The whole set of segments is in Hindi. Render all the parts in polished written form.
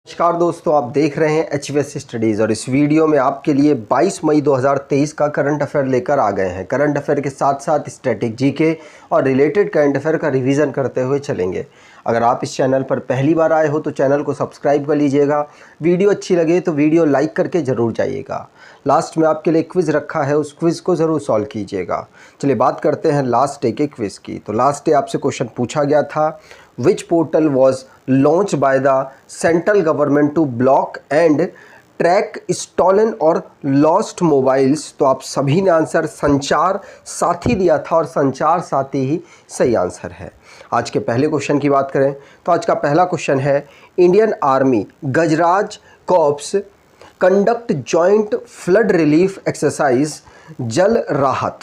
नमस्कार दोस्तों, आप देख रहे हैं HVS स्टडीज़ और इस वीडियो में आपके लिए 22 मई 2023 का करंट अफेयर लेकर आ गए हैं। करंट अफेयर के साथ साथ स्टैटिक जीके और रिलेटेड करंट अफेयर का रिवीजन करते हुए चलेंगे। अगर आप इस चैनल पर पहली बार आए हो तो चैनल को सब्सक्राइब कर लीजिएगा। वीडियो अच्छी लगे तो वीडियो लाइक करके ज़रूर जाइएगा। लास्ट में आपके लिए क्विज़ रखा है, उस क्विज़ को ज़रूर सॉल्व कीजिएगा। चलिए बात करते हैं लास्ट डे के क्विज़ की। तो लास्ट डे आपसे क्वेश्चन पूछा गया था, विच portal was launched by the central government to block and track stolen और lost mobiles। तो आप सभी ने आंसर संचार साथी दिया था और संचार साथी ही सही आंसर है। आज के पहले क्वेश्चन की बात करें तो आज का पहला क्वेश्चन है, Indian army Gajraj corps conduct joint flood relief exercise Jal Rahat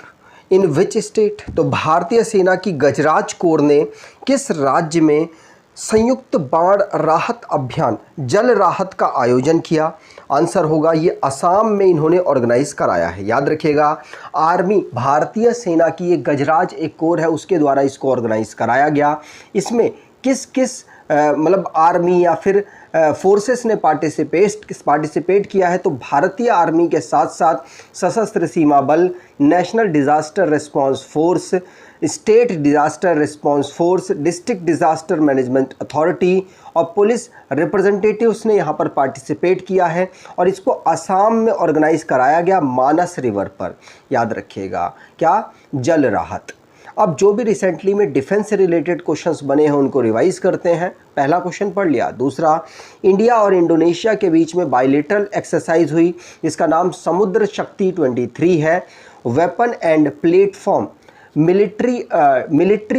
in which state. तो भारतीय सेना की गजराज कोर ने किस राज्य में संयुक्त बाढ़ राहत अभियान जल राहत का आयोजन किया? आंसर होगा ये असम में इन्होंने ऑर्गेनाइज कराया है। याद रखिएगा, आर्मी भारतीय सेना की ये गजराज एक कोर है, उसके द्वारा इसको ऑर्गेनाइज कराया गया। इसमें किस किस मतलब आर्मी या फिर फोर्सेस ने पार्टिसिपेट किया है? तो भारतीय आर्मी के साथ साथ सशस्त्र सीमा बल, national disaster response force, state disaster response force, district disaster management authority और पुलिस रिप्रेजेंटेटिव्स ने यहाँ पर पार्टिसिपेट किया है और इसको असम में ऑर्गेनाइज कराया गया मानस रिवर पर। याद रखिएगा क्या? जल राहत। अब जो भी रिसेंटली में डिफेंस से रिलेटेड क्वेश्चंस बने हैं उनको रिवाइज करते हैं। पहला क्वेश्चन पढ़ लिया। दूसरा, इंडिया और इंडोनेशिया के बीच में बायलैटरल एक्सरसाइज हुई जिसका नाम समुद्र शक्ति 23 है। Weapon and platform ministry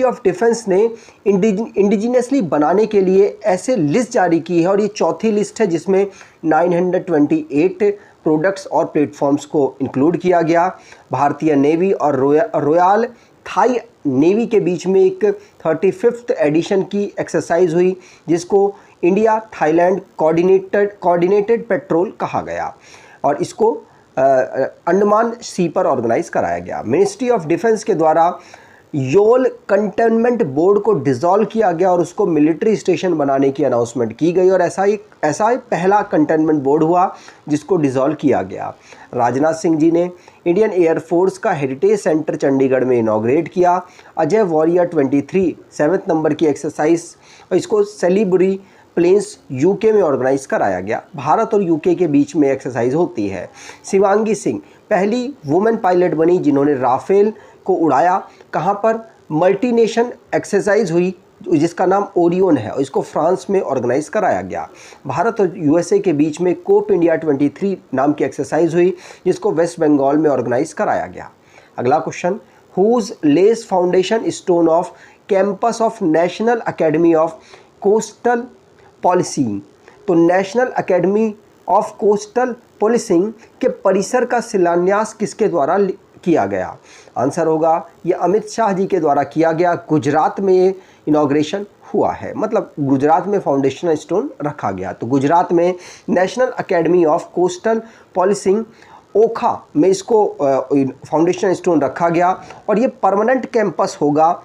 of defence ने इंडिजिनियसली बनाने के लिए ऐसे लिस्ट जारी की है और ये चौथी लिस्ट है जिसमें 928 प्रोडक्ट्स और प्लेटफॉर्म्स को इंक्लूड किया गया। भारतीय नेवी और रॉयल थाई नेवी के बीच में एक 35th एडिशन की एक्सरसाइज हुई जिसको इंडिया थाईलैंड कोऑर्डिनेटेड पेट्रोल कहा गया और इसको अंडमान सी पर ऑर्गेनाइज कराया गया। मिनिस्ट्री ऑफ डिफेंस के द्वारा योल कंटेनमेंट बोर्ड को डिसॉल्व किया गया और उसको मिलिट्री स्टेशन बनाने की अनाउंसमेंट की गई और ऐसा ही पहला कंटेनमेंट बोर्ड हुआ जिसको डिसॉल्व किया गया। राजनाथ सिंह जी ने इंडियन एयरफोर्स का हेरिटेज सेंटर चंडीगढ़ में इनॉग्रेट किया। अजय वॉरियर 23 7th नंबर की एक्सरसाइज और इसको सेलिब्री प्लेन्स यूके में ऑर्गेनाइज कराया गया। भारत और यूके के बीच में एक्सरसाइज होती है। शिवांगी सिंह पहली वुमेन पायलट बनी जिन्होंने राफेल को उड़ाया। कहाँ पर? मल्टीनेशन एक्सरसाइज हुई जिसका नाम ओरियन है और इसको फ्रांस में ऑर्गेनाइज कराया गया। भारत और यूएसए के बीच में कोप इंडिया 23 नाम की एक्सरसाइज हुई जिसको वेस्ट बंगाल में ऑर्गेनाइज कराया गया। अगला question, who lays foundation stone of campus of national academy of coastal policing. तो national academy of coastal policing के परिसर का शिलान्यास किसके द्वारा किया गया? आंसर होगा ये अमित शाह जी के द्वारा किया गया। गुजरात में ये इनॉग्रेशन हुआ है, मतलब गुजरात में फाउंडेशन स्टोन रखा गया। तो गुजरात में national academy of coastal policing Okha में इसको फाउंडेशन स्टोन रखा गया और ये परमानेंट कैंपस होगा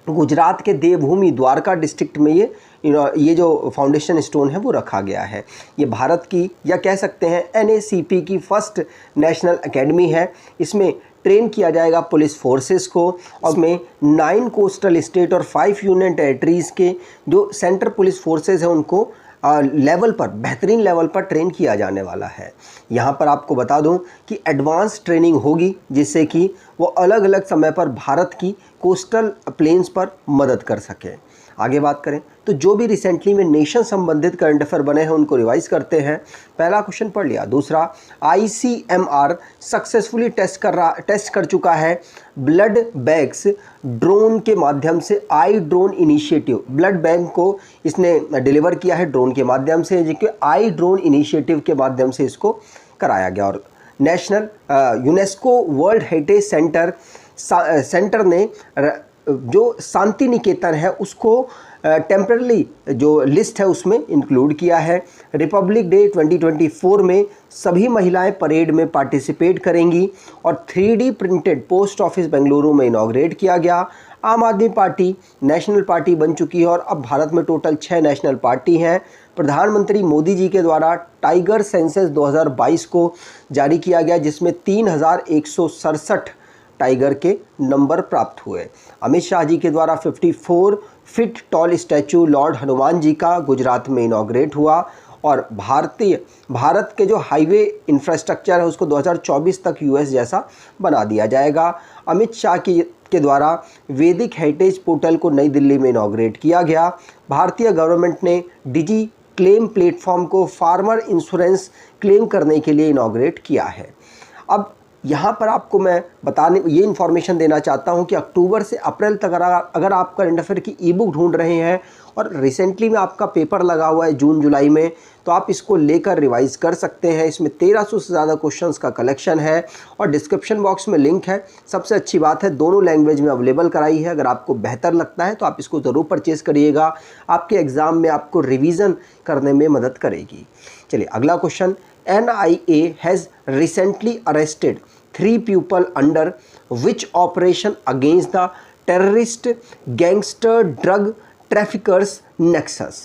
गुजरात के देवभूमि द्वारका डिस्ट्रिक्ट में। ये जो फाउंडेशन स्टोन है वो रखा गया है। ये भारत की या कह सकते हैं NACP की फर्स्ट नेशनल एकेडमी है। इसमें ट्रेन किया जाएगा पुलिस फोर्सेस को और इसमें 9 कोस्टल स्टेट और 5 यूनियन टेरिटरीज़ के जो सेंट्रल पुलिस फोर्सेस हैं उनको लेवल पर, बेहतरीन लेवल पर ट्रेन किया जाने वाला है। यहाँ पर आपको बता दूँ कि एडवांस ट्रेनिंग होगी जिससे कि वो अलग अलग समय पर भारत की कोस्टल प्लेन्स पर मदद कर सके। आगे बात करें तो जो भी रिसेंटली में नेशन संबंधित करंट अफेयर बने हैं उनको रिवाइज करते हैं। पहला क्वेश्चन पढ़ लिया। दूसरा, ICMR सक्सेसफुली टेस्ट कर चुका है ब्लड बैंक्स ड्रोन के माध्यम से। आई ड्रोन इनिशिएटिव ब्लड बैंक को इसने डिलीवर किया है ड्रोन के माध्यम से, जो कि आई ड्रोन इनिशिएटिव के माध्यम से इसको कराया गया। और national UNESCO world heritage centre ने जो शांति निकेतन है उसको टेम्परली जो लिस्ट है उसमें इंक्लूड किया है। रिपब्लिक डे 2024 में सभी महिलाएं परेड में पार्टिसिपेट करेंगी और 3D printed post office Bengaluru में इनॉग्रेट किया गया। आम आदमी पार्टी नेशनल पार्टी बन चुकी है और अब भारत में टोटल 6 नेशनल पार्टी हैं। प्रधानमंत्री मोदी जी के द्वारा टाइगर सेंसस 2022 को जारी किया गया, जिसमें 3167 टाइगर के नंबर प्राप्त हुए। अमित शाह जी के द्वारा 54 feet tall statue lord Hanuman ji का गुजरात में इनॉग्रेट हुआ और भारत के जो हाईवे इंफ्रास्ट्रक्चर है उसको 2024 तक यूएस जैसा बना दिया जाएगा। अमित शाह के द्वारा वैदिक हेरिटेज पोर्टल को नई दिल्ली में इनॉग्रेट किया गया। भारतीय गवर्नमेंट ने डिजी क्लेम प्लेटफॉर्म को फार्मर इंश्योरेंस क्लेम करने के लिए इनॉग्रेट किया है। अब यहाँ पर आपको मैं ये इन्फॉर्मेशन देना चाहता हूँ कि अक्टूबर से अप्रैल तक अगर आप करंट अफेयर की ई बुक ढूंढ रहे हैं और रिसेंटली में आपका पेपर लगा हुआ है जून जुलाई में, तो आप इसको लेकर रिवाइज कर सकते हैं। इसमें 1300 से ज़्यादा क्वेश्चंस का कलेक्शन है और डिस्क्रिप्शन बॉक्स में लिंक है। सबसे अच्छी बात है दोनों लैंग्वेज में अवेलेबल कराई है। अगर आपको बेहतर लगता है तो आप इसको ज़रूर परचेज़ करिएगा, आपके एग्ज़ाम में आपको रिविज़न करने में मदद करेगी। चलिए अगला question, NIA has recently arrested 3 people under which operation against the terrorist gangster drug traffickers nexus।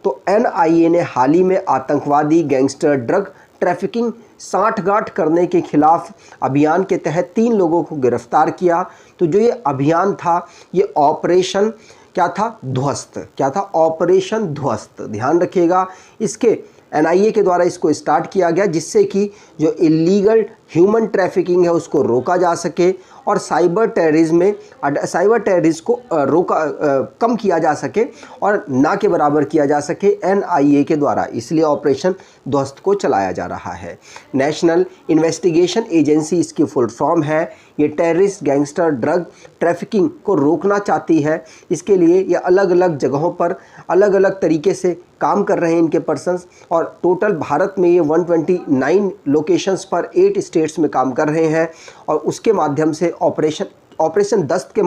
तो NIA ने हाल ही में आतंकवादी गैंगस्टर ड्रग ट्रैफिकिंग सांठगांठ करने के खिलाफ अभियान के तहत 3 लोगों को गिरफ्तार किया। तो जो ये अभियान था ये ऑपरेशन क्या था? ध्वस्त। क्या था? ऑपरेशन ध्वस्त। ध्यान रखिएगा, इसके NIA के द्वारा इसको स्टार्ट किया गया जिससे कि जो इलीगल ह्यूमन ट्रैफिकिंग है उसको रोका जा सके और साइबर टेररिज्म को कम किया जा सके और ना के बराबर किया जा सके NIA के द्वारा, इसलिए ऑपरेशन ध्वस्त को चलाया जा रहा है। नेशनल इन्वेस्टिगेशन एजेंसी इसकी फुल फॉर्म है। ये टेररिस्ट गैंगस्टर ड्रग ट्रैफिकिंग को रोकना चाहती है। इसके लिए ये अलग अलग जगहों पर अलग अलग तरीके से काम कर रहे हैं इनके पर्सन्स और टोटल भारत में ये 129 लोकेशंस पर 8 स्टेट्स में काम कर रहे हैं और उसके माध्यम से ऑपरेशन ध्वस्त के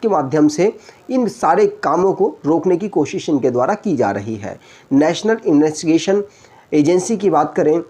माध्यम से इन सारे कामों को रोकने की कोशिश इनके द्वारा की जा रही है। नेशनल इन्वेस्टिगेशन एजेंसी की बात करें,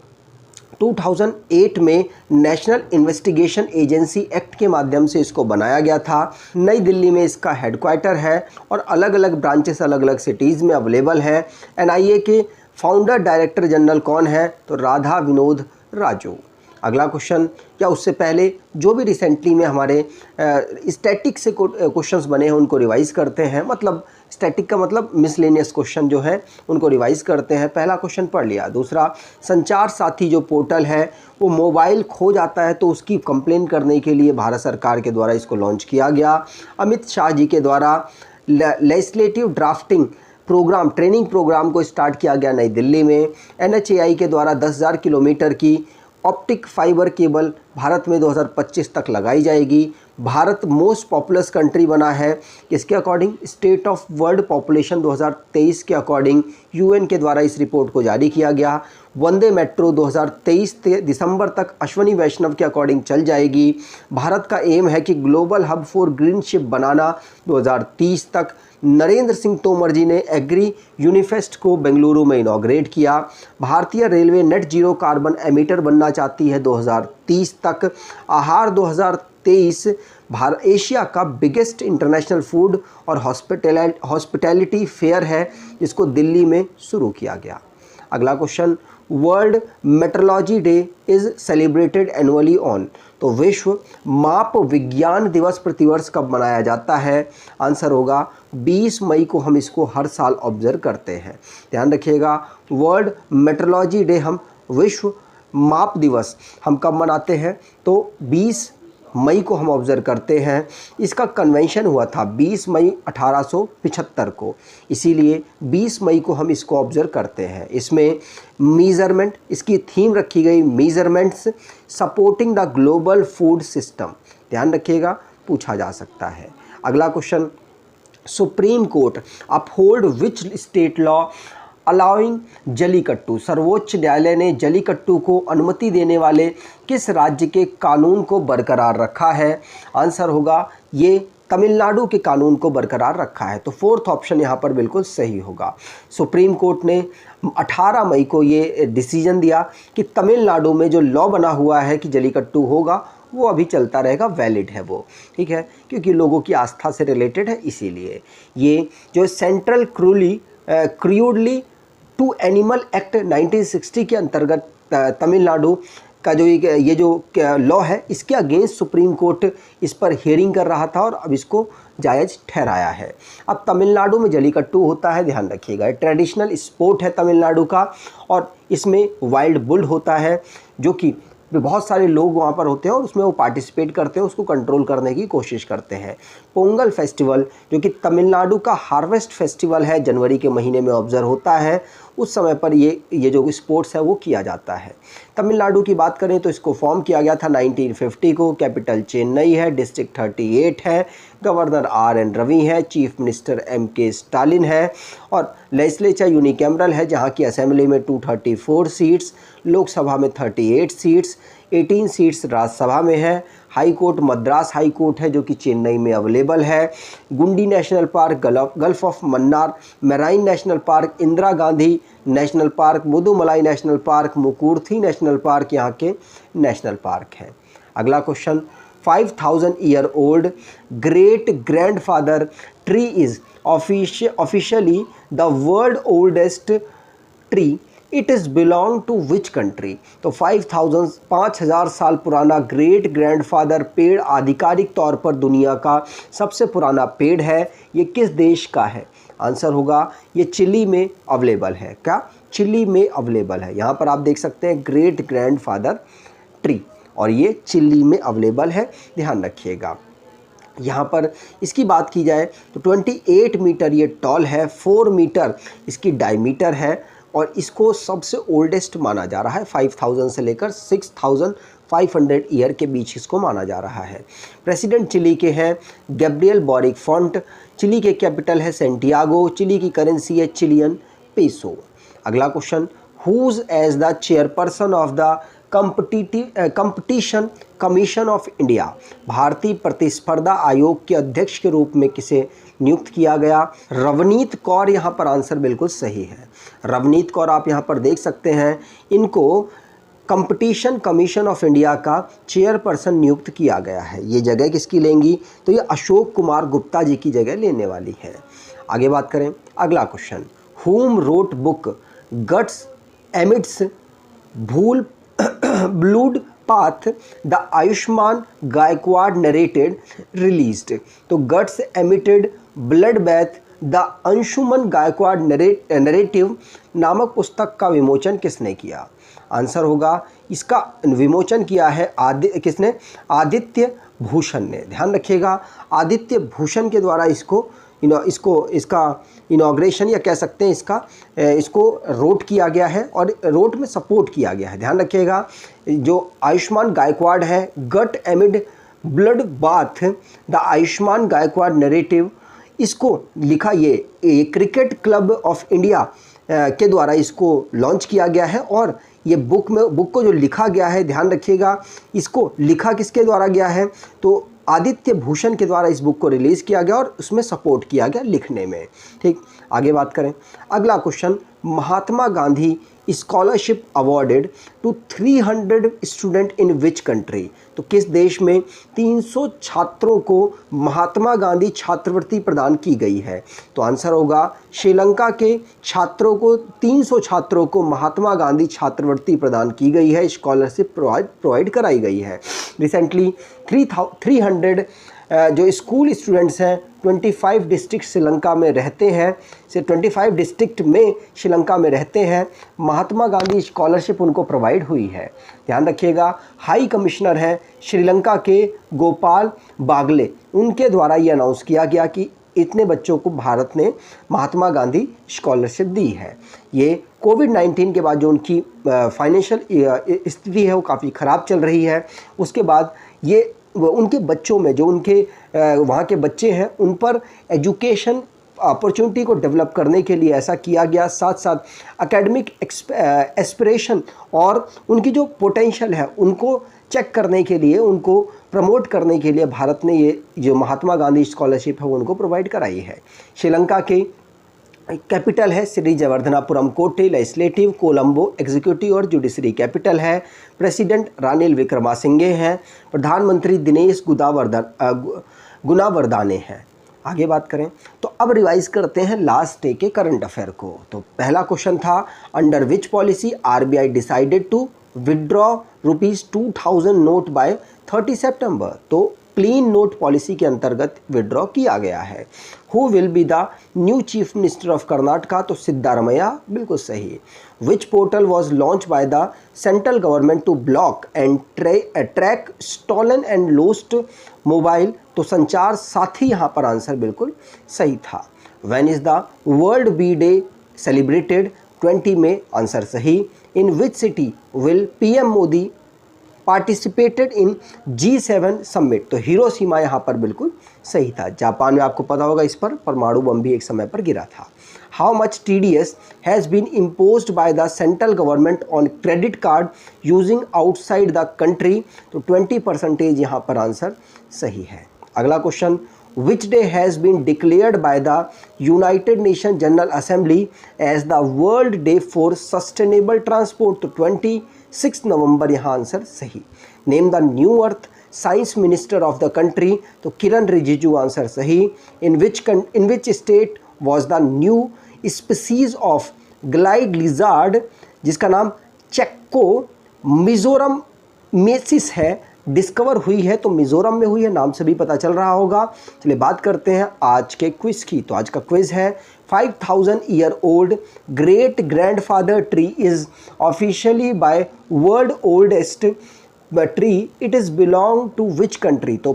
2008 में नेशनल इन्वेस्टिगेशन एजेंसी एक्ट के माध्यम से इसको बनाया गया था। नई दिल्ली में इसका हेडक्वार्टर है और अलग अलग ब्रांचेस अलग अलग सिटीज़ में अवेलेबल हैं। NIA के फाउंडर डायरेक्टर जनरल कौन है? तो राधा विनोद राजू। अगला क्वेश्चन, या उससे पहले जो भी रिसेंटली में हमारे स्टैटिक से क्वेश्चंस बने हैं उनको रिवाइज़ करते हैं। मतलब स्टैटिक का मतलब मिसलेनियस क्वेश्चन जो है उनको रिवाइज़ करते हैं। पहला क्वेश्चन पढ़ लिया। दूसरा, संचार साथी जो पोर्टल है वो मोबाइल खो जाता है तो उसकी कंप्लेन करने के लिए भारत सरकार के द्वारा इसको लॉन्च किया गया। अमित शाह जी के द्वारा legislative drafting programme training programme को स्टार्ट किया गया नई दिल्ली में। NHAI के द्वारा 10,000 किलोमीटर की ऑप्टिक फाइबर केबल भारत में 2025 तक लगाई जाएगी। भारत मोस्ट पॉपुलस कंट्री बना है इसके according state of world population 2023 के अकॉर्डिंग UN के द्वारा इस रिपोर्ट को जारी किया गया। वंदे मेट्रो 2023 दिसंबर तक अश्वनी वैष्णव के अकॉर्डिंग चल जाएगी। भारत का एम है कि global hub for green ship बनाना 2030 तक। नरेंद्र सिंह तोमर जी ने एग्री यूनिफेस्ट को बेंगलुरु में इनॉग्रेट किया। भारतीय railway net zero carbon emitter बनना चाहती है 2030 तक। आहार 2023 एशिया का बिगेस्ट इंटरनेशनल फूड और हॉस्पिटैलिटी फेयर है, जिसको दिल्ली में शुरू किया गया। अगला question, world metrology day is celebrated annually on. तो विश्व माप विज्ञान दिवस प्रतिवर्ष कब मनाया जाता है? आंसर होगा 20 मई को हम इसको हर साल ऑब्जर्व करते हैं। ध्यान रखिएगा, वर्ल्ड मेट्रोलॉजी डे हम विश्व माप दिवस हम कब मनाते हैं? तो 20 मई को हम ऑब्ज़र्व करते हैं। इसका कन्वेंशन हुआ था 20 मई 1875 को, इसीलिए 20 मई को हम इसको ऑब्ज़र्व करते हैं। इसमें मीज़रमेंट, इसकी थीम रखी गई measurements supporting the global food system. ध्यान रखिएगा, पूछा जा सकता है। अगला question, supreme court uphold which state law allowing Jallikattu. सर्वोच्च न्यायालय ने जलीकट्टू को अनुमति देने वाले किस राज्य के कानून को बरकरार रखा है? आंसर होगा ये तमिलनाडु के कानून को बरकरार रखा है। तो फोर्थ ऑप्शन यहाँ पर बिल्कुल सही होगा। सुप्रीम कोर्ट ने 18 मई को ये डिसीजन दिया कि तमिलनाडु में जो लॉ बना हुआ है कि जल्लीकट्टू होगा वो अभी चलता रहेगा, वैलिड है वो, ठीक है, क्योंकि लोगों की आस्था से रिलेटेड है। इसीलिए ये जो central cruelty to animal act 1960 के अंतर्गत तमिलनाडु का जो ये जो लॉ है इसके अगेंस्ट सुप्रीम कोर्ट इस पर हियरिंग कर रहा था और अब इसको जायज़ ठहराया है। अब तमिलनाडु में जल्लीकट्टू होता है, ध्यान रखिएगा, ट्रेडिशनल स्पोर्ट है तमिलनाडु का और इसमें वाइल्ड बुल होता है जो कि बहुत सारे लोग वहाँ पर होते हैं और उसमें वो पार्टिसिपेट करते हैं, उसको कंट्रोल करने की कोशिश करते हैं। पोंगल फेस्टिवल जो कि तमिलनाडु का हार्वेस्ट फेस्टिवल है, जनवरी के महीने में ऑब्जर्व होता है, उस समय पर ये जो स्पोर्ट्स है वो किया जाता है। तमिलनाडु की बात करें तो इसको फॉर्म किया गया था 1950 को। कैपिटल चेन्नई है, डिस्ट्रिक्ट 38 है, गवर्नर RN रवि है, चीफ मिनिस्टर MK स्टालिन है और लेजिस्लेचर यूनिकैमरल है जहाँ की असेंबली में 234 सीट्स, लोकसभा में 38 सीट्स, 18 सीट्स राज्यसभा में है। High court Madras high court है जो कि चेन्नई में अवेलेबल है। Guindy national park, gulf of Mannar marine national park, Indira Gandhi national park, Mudumalai national park, Mukurthi national park यहाँ के नेशनल पार्क हैं। अगला question, 5000 year old great grandfather tree is officially the world oldest tree, it is belong to which country. तो 5000 साल पुराना ग्रेट ग्रैंडफादर पेड़ आधिकारिक तौर पर दुनिया का सबसे पुराना पेड़ है, ये किस देश का है? आंसर होगा ये चिली में अवेलेबल है। क्या? चिली में अवेलेबल है। यहाँ पर आप देख सकते हैं ग्रेट ग्रैंडफादर ट्री और ये चिली में अवेलेबल है, ध्यान रखिएगा। यहाँ पर इसकी बात की जाए तो 28 मीटर ये टॉल है, 4 मीटर इसकी डायमीटर है और इसको सबसे ओल्डेस्ट माना जा रहा है। 5000 से लेकर 6500 ईयर के बीच इसको माना जा रहा है। प्रेसिडेंट चिली के हैं गैब्रियल बॉरिक फॉन्ट, चिली के कैपिटल है सेंटियागो, चिली की करेंसी है चिलियन पेसो। अगला question, who's is the chairperson of the competition commission of India, भारतीय प्रतिस्पर्धा आयोग के अध्यक्ष के रूप में किसे नियुक्त किया गया? रवनीत कौर यहाँ पर आंसर बिल्कुल सही है। रवनीत कौर आप यहाँ पर देख सकते हैं, इनको कंपटीशन कमीशन ऑफ इंडिया का चेयरपर्सन नियुक्त किया गया है। ये जगह किसकी लेंगी? तो ये अशोक कुमार गुप्ता जी की जगह लेने वाली है। आगे बात करें, अगला क्वेश्चन, हुम रोट बुक गट्स एमिट्स भूल blood bath the Ayushman Gaekwad narrated released. तो guts amidst blood bath the Anshuman Gaekwad narrative नामक पुस्तक का विमोचन किसने किया? आंसर होगा इसका विमोचन किया है किसने? आदित्य भूषण ने। ध्यान रखिएगा, आदित्य भूषण के द्वारा इसका इनॉग्रेशन या कह सकते हैं इसको रोट किया गया है और रोट में सपोर्ट किया गया है। ध्यान रखिएगा, जो आयुष्मान गायकवाड है, gut amid blood bath the Ayushman Gaekwad narrative, इसको लिखा ये क्रिकेट क्लब ऑफ इंडिया के द्वारा इसको लॉन्च किया गया है और ये बुक को जो लिखा गया है, ध्यान रखिएगा, इसको लिखा किसके द्वारा गया है? तो आदित्य भूषण के द्वारा इस बुक को रिलीज़ किया गया और उसमें सपोर्ट किया गया लिखने में। ठीक, आगे बात करें, अगला question, Mahatma Gandhi scholarship awarded to 300 student in which country. तो किस देश में 300 छात्रों को महात्मा गांधी छात्रवृत्ति प्रदान की गई है? तो आंसर होगा श्रीलंका के छात्रों को 300 छात्रों को महात्मा गांधी छात्रवृत्ति प्रदान की गई है, स्कॉलरशिप प्रोवाइड कराई गई है। रिसेंटली 300 जो स्कूल स्टूडेंट्स हैं 25 डिस्ट्रिक्ट श्रीलंका में रहते हैं, 25 डिस्ट्रिक्ट में श्रीलंका में रहते हैं, महात्मा गांधी स्कॉलरशिप उनको प्रोवाइड हुई है। ध्यान रखिएगा, हाई कमिश्नर हैं श्रीलंका के गोपाल बागले, उनके द्वारा ये अनाउंस किया गया कि इतने बच्चों को भारत ने महात्मा गांधी स्कॉलरशिप दी है। ये कोविड-19 के बाद जो उनकी फाइनेंशियल स्थिति है वो काफ़ी ख़राब चल रही है, उसके बाद ये उनके बच्चों में जो उनके वहाँ के बच्चे हैं उन पर एजुकेशन अपॉर्चुनिटी को डेवलप करने के लिए ऐसा किया गया। साथ साथ एकेडमिक एस्पिरेशन और उनकी जो पोटेंशियल है उनको चेक करने के लिए उनको प्रमोट करने के लिए भारत ने ये जो महात्मा गांधी स्कॉलरशिप है वो उनको प्रोवाइड कराई है। श्रीलंका के कैपिटल है श्री जयवर्धनापुरम कोटे, लेजिस्लेटिव कोलंबो, एग्जीक्यूटिव और जुडिशरी कैपिटल है। प्रेसिडेंट रानिल विक्रमासिंघे हैं। प्रधानमंत्री दिनेश गुनावर्दाने हैं। आगे बात करें तो अब रिवाइज करते हैं लास्ट डे के करंट अफेयर को। तो पहला क्वेश्चन था under which policy RBI decided to withdraw ₹2000 note by 30 सितंबर। तो क्लीन नोट पॉलिसी के अंतर्गत विड्रॉ किया गया है। Who will be the new chief minister of Karnataka. तो सिद्धारमैया, बिल्कुल सही। Which portal was launch by the central government to block and track stolen and lost mobile. तो संचार साथी यहाँ पर आंसर बिल्कुल सही था। When is the world bee day celebrated. 20 में आंसर सही। In which city will PM Modi participated in G7 summit. तो हिरोशिमा यहाँ पर बिल्कुल सही था। जापान में आपको पता होगा इस पर परमाणु बम भी एक समय पर गिरा था। How much TDS has been imposed by the central government on credit card using outside the country. तो 20% यहाँ पर आंसर सही है। अगला question which day has been declared by the United Nation general assembly as the world day for sustainable transport. तो 26 नवंबर यहाँ आंसर सही। Name the new earth science minister of the country. तो किरण रिजिजू आंसर सही। In which state was the new species of glide lizard जिसका नाम चेक्को मिजोरम मेसिस है डिस्कवर हुई है। तो मिजोरम में हुई है, नाम से भी पता चल रहा होगा। चलिए बात करते हैं आज के क्विज की। तो आज का क्विज है 5000 year old great grandfather tree is officially by world oldest tree it is belong to which country. तो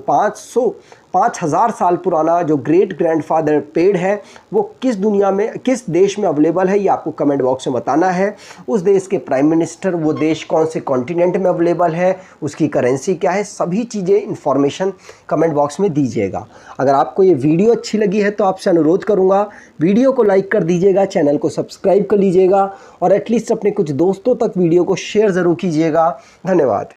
5000 साल पुराना जो ग्रेट ग्रैंडफादर पेड़ है वो किस देश में अवेलेबल है, ये आपको कमेंट बॉक्स में बताना है। उस देश के प्राइम मिनिस्टर, वो देश कौन से कॉन्टिनेंट में अवेलेबल है, उसकी करेंसी क्या है, सभी चीज़ें इन्फॉर्मेशन कमेंट बॉक्स में दीजिएगा। अगर आपको ये वीडियो अच्छी लगी है तो आपसे अनुरोध करूँगा वीडियो को लाइक कर दीजिएगा, चैनल को सब्सक्राइब कर लीजिएगा और एटलीस्ट अपने कुछ दोस्तों तक वीडियो को शेयर ज़रूर कीजिएगा। धन्यवाद।